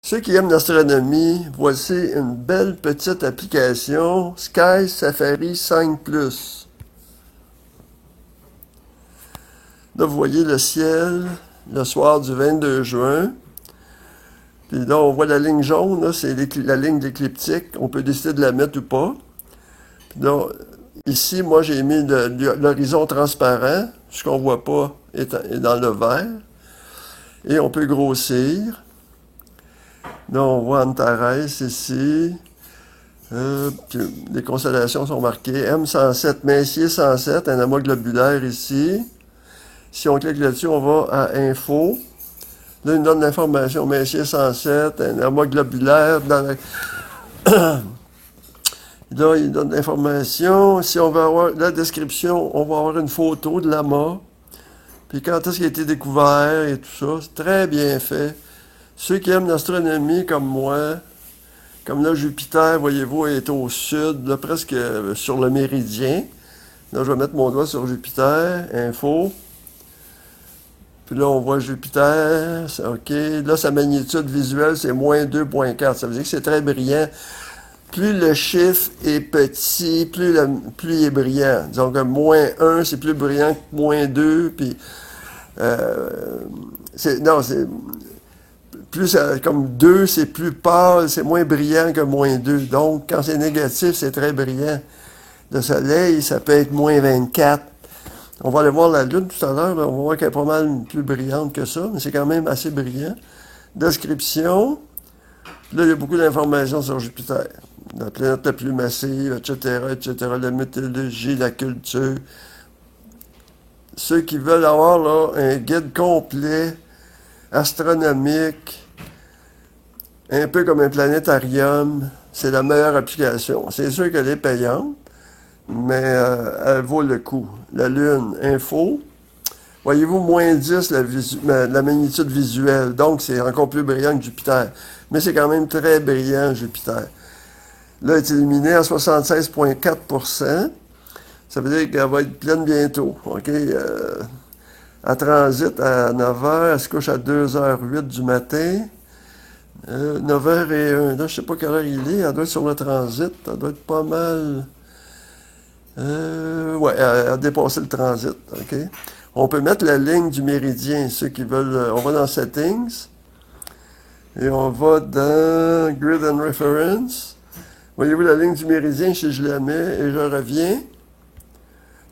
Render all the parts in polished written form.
Ceux qui aiment l'astronomie, voici une belle petite application Sky Safari 5 Plus. Là, vous voyez le ciel le soir du 22 juin. Puis là, on voit la ligne jaune, là, c'est la ligne d'écliptique. On peut décider de la mettre ou pas. Puis là, ici, moi, j'ai mis l'horizon transparent. Ce qu'on voit pas est dans le vert. Et on peut grossir. Là, on voit Antares ici. Les constellations sont marquées. M107, Messier 107, un amas globulaire ici. Si on clique là-dessus, on va à Info. Là, il nous donne l'information. Messier 107, un amas globulaire. Là, il donne l'information. Si on veut avoir la description, on va avoir une photo de l'amas. Puis quand est-ce qu'il a été découvert et tout ça. C'est très bien fait. Ceux qui aiment l'astronomie comme moi, comme là, Jupiter, voyez-vous, est au sud, là, presque sur le méridien. Là, je vais mettre mon doigt sur Jupiter, Info. Puis là, on voit Jupiter, c'est OK. Là, sa magnitude visuelle, c'est moins 2,4. Ça veut dire que c'est très brillant. Plus le chiffre est petit, plus il est brillant. Donc, moins 1, c'est plus brillant que moins 2. Puis, plus comme 2, c'est plus pâle, c'est moins brillant que moins 2. Donc, quand c'est négatif, c'est très brillant. Le soleil, ça peut être moins 24. On va aller voir la Lune tout à l'heure. On va voir qu'elle est pas mal plus brillante que ça, mais c'est quand même assez brillant. Description. Là, il y a beaucoup d'informations sur Jupiter. La planète la plus massive, etc., etc., la météorologie, la culture. Ceux qui veulent avoir là, un guide complet, astronomique, un peu comme un planétarium, c'est la meilleure application. C'est sûr qu'elle est payante, mais elle vaut le coup. La Lune, Info. Voyez-vous, moins 10 la magnitude visuelle, donc c'est encore plus brillant que Jupiter. Mais c'est quand même très brillant, Jupiter. Là, elle est illuminée à 76,4%. Ça veut dire qu'elle va être pleine bientôt. OK? Elle transite à 9h, elle se couche à 2h08 du matin. 9h01. Là, je sais pas quelle heure il est. Elle doit être sur le transit. Elle doit être pas mal. Ouais, elle a dépassé le transit. OK? On peut mettre la ligne du méridien, ceux qui veulent. On va dans Settings. Et on va dans Grid and Reference. Voyez-vous la ligne du méridien, si je la mets et je reviens.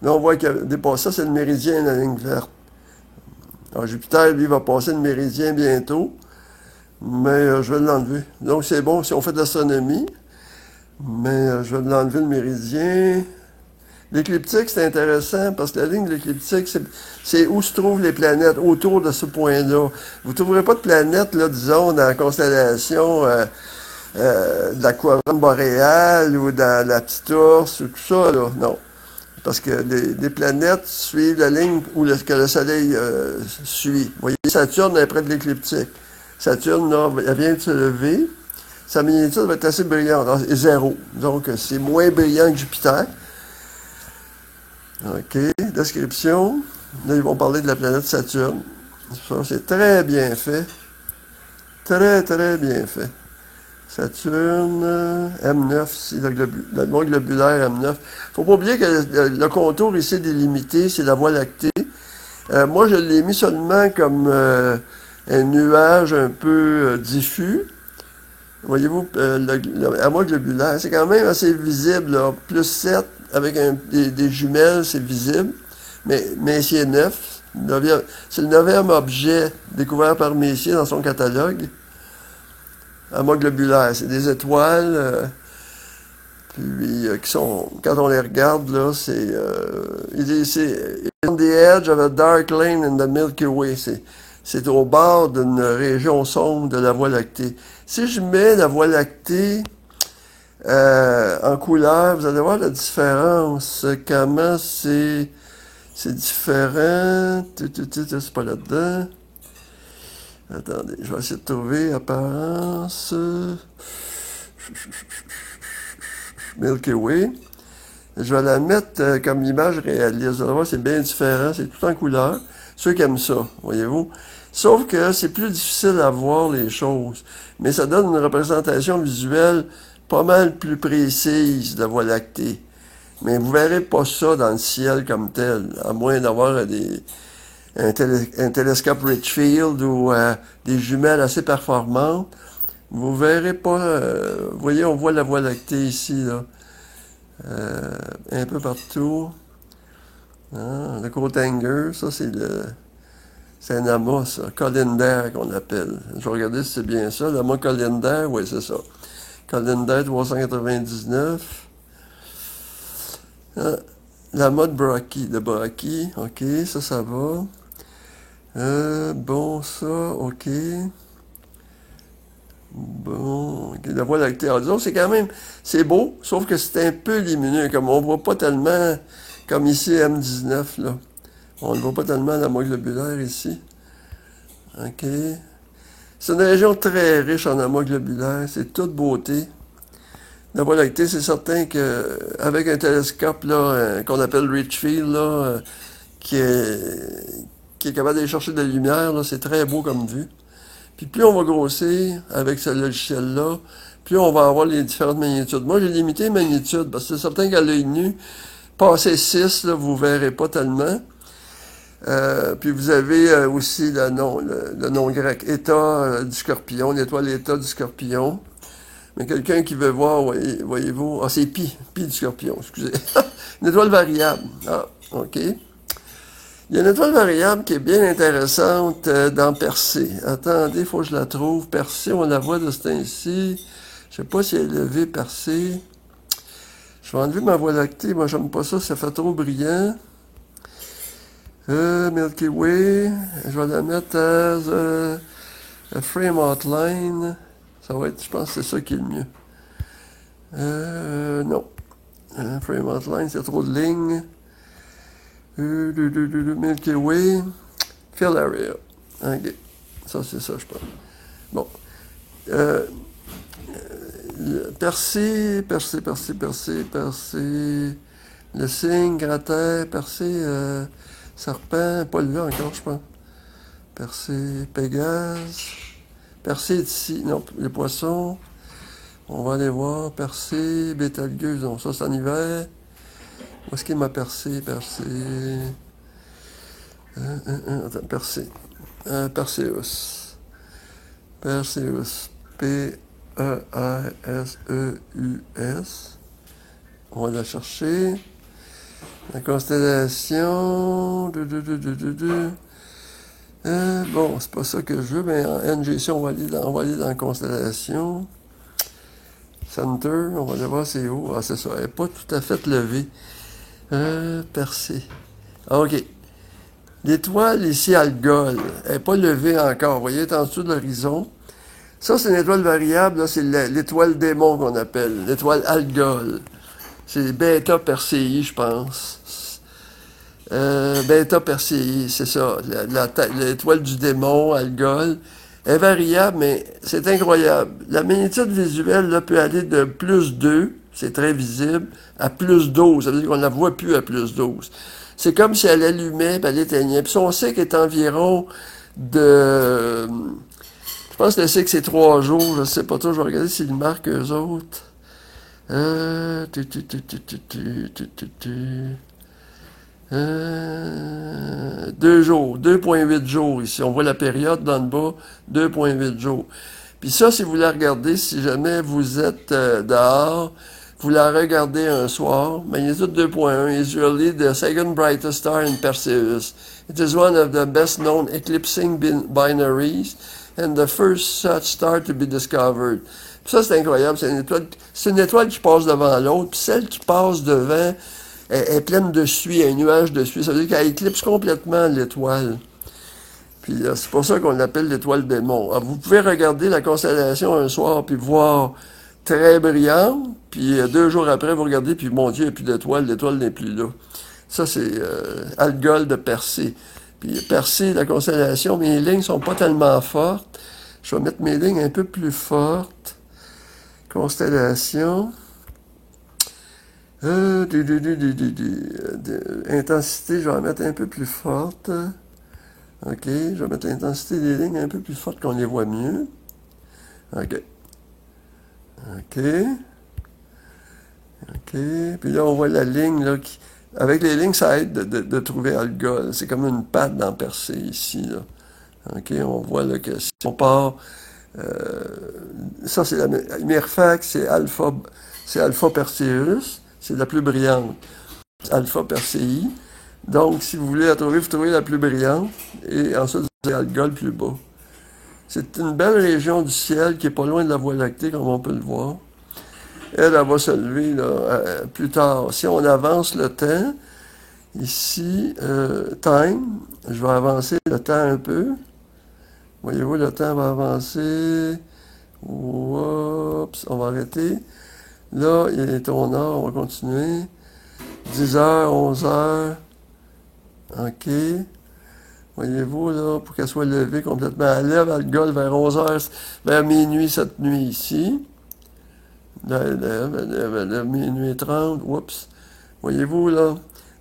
Là, on voit qu'elle dépasse ça, c'est le méridien, la ligne verte. Alors, Jupiter, lui, va passer le méridien bientôt. Mais je vais l'enlever. Donc, c'est bon si on fait de l'astronomie. Mais je vais l'enlever le méridien. L'écliptique, c'est intéressant parce que la ligne de l'écliptique, c'est où se trouvent les planètes, autour de ce point-là. Vous ne trouverez pas de planètes, là, disons, dans la constellation de la couronne boréale ou dans la petite ours ou tout ça, là. Non. Parce que les planètes suivent la ligne que le Soleil suit. Vous voyez, Saturne est près de l'écliptique. Saturne, là, elle vient de se lever. Sa magnitude va être assez brillante, zéro. Donc, c'est moins brillant que Jupiter. OK, description. Là, ils vont parler de la planète Saturne. Ça, c'est très bien fait. Très, très bien fait. Saturne, M9, ici, le mont globulaire M9. Faut pas oublier que le contour ici est délimité, c'est la Voie lactée. Moi, je l'ai mis seulement comme un nuage un peu diffus. Voyez-vous, le mont globulaire, c'est quand même assez visible, là. Plus 7, avec des jumelles, c'est visible. Mais Messier 9, c'est le 9e objet découvert par Messier dans son catalogue. Amas globulaire, c'est des étoiles, puis qui sont, quand on les regarde, là, il dit, c'est on the edge of a dark lane in the Milky Way. C'est au bord d'une région sombre de la Voie lactée. Si je mets la Voie lactée en couleur, vous allez voir la différence. Comment c'est différent. C'est pas là-dedans. Attendez, je vais essayer de trouver apparence. Milky Way. Je vais la mettre comme image réaliste. Vous allez voir, c'est bien différent. C'est tout en couleur. Ceux qui aiment ça, voyez-vous. Sauf que c'est plus difficile à voir les choses. Mais ça donne une représentation visuelle pas mal plus précise de la Voie lactée. Mais vous verrez pas ça dans le ciel comme tel, à moins d'avoir un télescope Richfield ou des jumelles assez performantes. Vous verrez pas... vous voyez, on voit la Voie lactée ici, là. Un peu partout. Ah, le Coathanger, ça c'est un amas, ça. Colinder qu'on appelle. Je vais regarder si c'est bien ça. L'amas Colinder, oui, c'est ça. Colinder 399. Ah, l'amas de Brockie, ok, ça va. Bon, ça, ok. Bon, ok, la Voie lactée. Alors, disons, c'est quand même, c'est beau, sauf que c'est un peu lumineux, comme on voit pas tellement, comme ici, M19, là. On ne voit pas tellement l'amas globulaire ici. OK. C'est une région très riche en amas globulaire, c'est toute beauté. La Voie lactée, c'est certain que avec un télescope là, qu'on appelle Richfield, là, qui est capable d'aller chercher de la lumière, là, c'est très beau comme vue. Puis plus on va grossir avec ce logiciel-là, plus on va avoir les différentes magnitudes. Moi, j'ai limité les magnitudes, parce que c'est certain qu'à l'œil nu, passer 6, là, vous verrez pas tellement. Puis vous avez aussi le nom grec, État du Scorpion, l'étoile État du Scorpion. Mais quelqu'un qui veut voir, voyez-vous, c'est Pi du Scorpion, excusez. Une étoile variable. Ah, OK. Il y a une étoile variable qui est bien intéressante dans Persée. Attendez, il faut que je la trouve. Persée, on la voit de ce temps-ci. Je sais pas si elle est levée, Persée. Je vais enlever ma Voie lactée. Moi, j'aime pas ça, ça fait trop brillant. Milky Way, je vais la mettre à Frame Outline. Ça va être, je pense que c'est ça qui est le mieux. Non. Frame Outline, c'est trop de lignes. Milky Way, Fill Area. OK. Ça, c'est ça, je pense. Bon. Persée. Le signe, Gratère, Persée, Serpent, pas levé encore, je pense. Persée, Pégase. Persée ici, non, les poissons. On va aller voir. Persée, Bételgeuse, non, ça c'est en hiver. Où est-ce qu'il m'a Persée? Attends, Persée. Perseus. P-E-R-S-E-U-S. On va la chercher. La constellation. Bon, c'est pas ça que je veux, mais en NGC, on va aller dans la constellation. Center, on va aller voir c'est où. Ah, c'est ça, elle n'est pas tout à fait levée. Persée. Ah, OK. L'étoile ici, Algol, elle n'est pas levée encore. Vous voyez, elle est en dessous de l'horizon. Ça, c'est une étoile variable, là, c'est l'étoile démon qu'on appelle, l'étoile Algol. C'est Beta Persei, je pense. Beta Persei, c'est ça. L'étoile du démon, Algol, est variable, mais c'est incroyable. La magnitude visuelle là, peut aller de plus 2, c'est très visible, à plus 12. Ça veut dire qu'on ne la voit plus à plus 12. C'est comme si elle allumait, puis elle éteignait. Puis on sait qu'elle est environ de... Je pense que c'est 3 jours, je sais pas trop, je vais regarder s'ils marquent eux autres. 2 jours, 2,8 jours ici. On voit la période dans le bas, 2,8 jours. Puis ça, si vous la regardez, si jamais vous êtes dehors, vous la regardez un soir, magnitude 2.1 is usually the second brightest star in Perseus. It is one of the best known eclipsing binaries and the first such star to be discovered. Puis ça, c'est incroyable. C'est une étoile qui passe devant l'autre. Puis celle qui passe devant est pleine de suie, un nuage de suie. Ça veut dire qu'elle éclipse complètement l'étoile. Puis c'est pour ça qu'on l'appelle l'étoile démon. Alors, vous pouvez regarder la constellation un soir, puis voir très brillante. Puis 2 jours après, vous regardez, puis mon Dieu, il n'y a plus d'étoile. L'étoile n'est plus là. Ça, c'est Algol de Persée. Puis Persée, la constellation, mes lignes sont pas tellement fortes. Je vais mettre mes lignes un peu plus fortes. Constellation. Intensité, je vais en mettre un peu plus forte. OK, je vais mettre l'intensité des lignes un peu plus forte qu'on les voit mieux. OK. OK. OK. Puis là, on voit la ligne, là, avec les lignes, ça aide de trouver Algol. C'est comme une patte dans Percé, ici, là. OK, on voit, là, que si on part... ça, c'est la Myrfax, c'est Alpha Perseus, c'est la plus brillante. Alpha Persei. Donc, si vous voulez la trouver, vous trouvez la plus brillante, et ensuite, vous avez Algol plus bas. C'est une belle région du ciel qui est pas loin de la Voie lactée, comme on peut le voir. Elle va se lever là, plus tard. Si on avance le temps, ici, time, je vais avancer le temps un peu. Voyez-vous, le temps va avancer. Oups, on va arrêter. Là, il est ton heure, on va continuer. 10h, 11h. OK. Voyez-vous, là, pour qu'elle soit levée complètement. Elle lève Algol vers 11h, vers minuit cette nuit ici. Là, elle lève, minuit 30. Oups. Voyez-vous, là,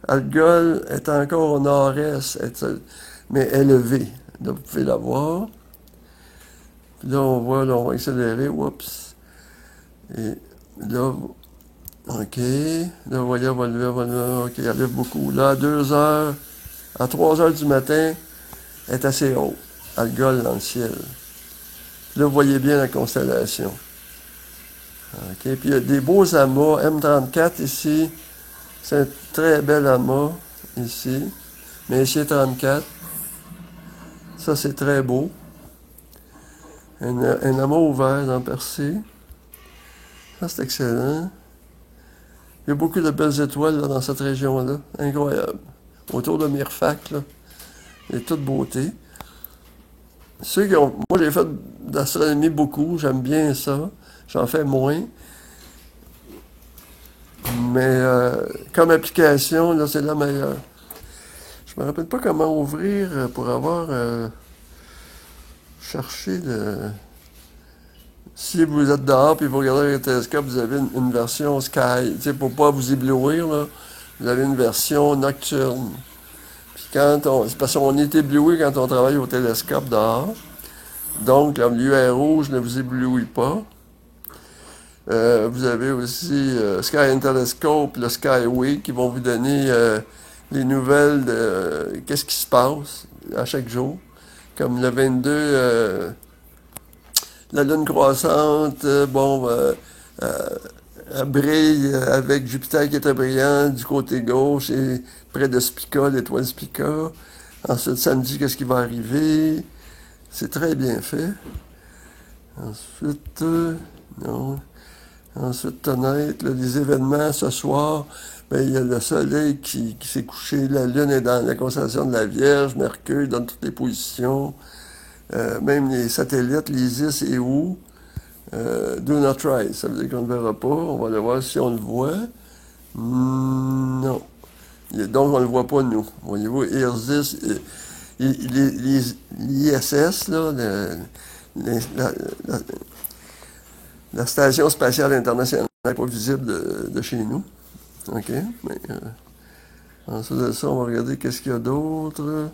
Algol est encore au nord-est, mais élevée. Là, vous pouvez la voir. Puis là, on voit, là, on va accélérer. Oups. Et là, OK. Là, vous voyez, on va lever. OK, elle lève beaucoup. Là, à 2h, à 3h du matin, elle est assez haut. Algol dans le ciel. Là, vous voyez bien la constellation. OK. Puis il y a des beaux amas. M34 ici. C'est un très bel amas ici. Messier 34. Ça, c'est très beau. Un amas ouvert dans Percé. Ça, c'est excellent. Il y a beaucoup de belles étoiles là, dans cette région-là. Incroyable. Autour de Myrfac, là. Il y a toute beauté. Ceux qui ont... Moi, j'ai fait d'astronomie beaucoup. J'aime bien ça. J'en fais moins. Mais comme application, là, c'est la meilleure. Je me rappelle pas comment ouvrir pour avoir cherché le... Si vous êtes dehors et vous regardez avec le télescope, vous avez une version Sky. Tu sais, pour pas vous éblouir, là, vous avez une version nocturne. Puis c'est parce qu'on est ébloui quand on travaille au télescope dehors. Donc, la lumière rouge ne vous éblouit pas. Vous avez aussi Sky and Telescope, le Skyway, qui vont vous donner les nouvelles de qu'est-ce qui se passe à chaque jour. Comme le 22, la lune croissante, elle brille avec Jupiter qui est très brillant du côté gauche et près de Spica, l'étoile Spica. Ensuite, samedi, qu'est-ce qui va arriver? C'est très bien fait. Ensuite, non. Ensuite, connaître les événements ce soir. Ben, il y a le soleil qui s'est couché, la lune est dans la constellation de la Vierge, Mercure donne toutes les positions, même les satellites, l'Isis et où. Do not try, ça veut dire qu'on ne verra pas, on va le voir si on le voit. Non. Donc, on ne le voit pas, nous. Voyez-vous, IRSIS, l'ISS, là, la Station spatiale internationale n'est pas visible de chez nous. OK. Mais, ensuite de ça, on va regarder qu'est-ce qu'il y a d'autre.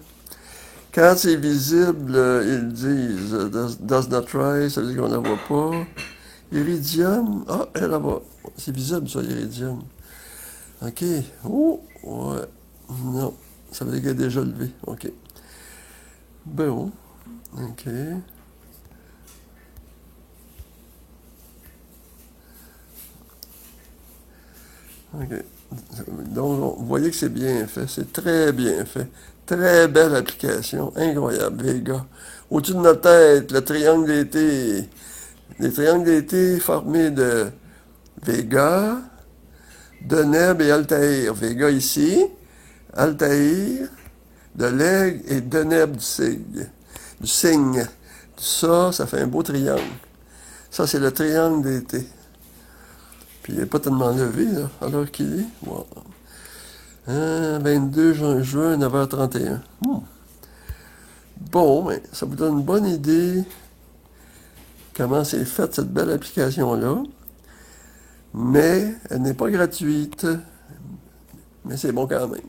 Quand c'est visible, ils disent does not rise, ça veut dire qu'on ne la voit pas. Iridium. Ah, elle là-bas. C'est visible, ça, l'iridium. OK. Oh, ouais. Non. Ça veut dire qu'elle est déjà levée. OK. Bon. OK. OK. Donc, vous voyez que c'est bien fait. C'est très bien fait. Très belle application. Incroyable, Vega. Au-dessus de notre tête, le triangle d'été. Les triangles d'été formés de Vega, Deneb et Altaïr. Vega ici, Altaïr, de l'aigle et Deneb du cygne. Du cygne. Ça fait un beau triangle. Ça, c'est le triangle d'été. Puis il n'est pas tellement levé, là, alors qu'il est. Wow. 22 juin, 9h31. Bon, mais ça vous donne une bonne idée comment c'est fait cette belle application-là. Mais elle n'est pas gratuite. Mais c'est bon quand même.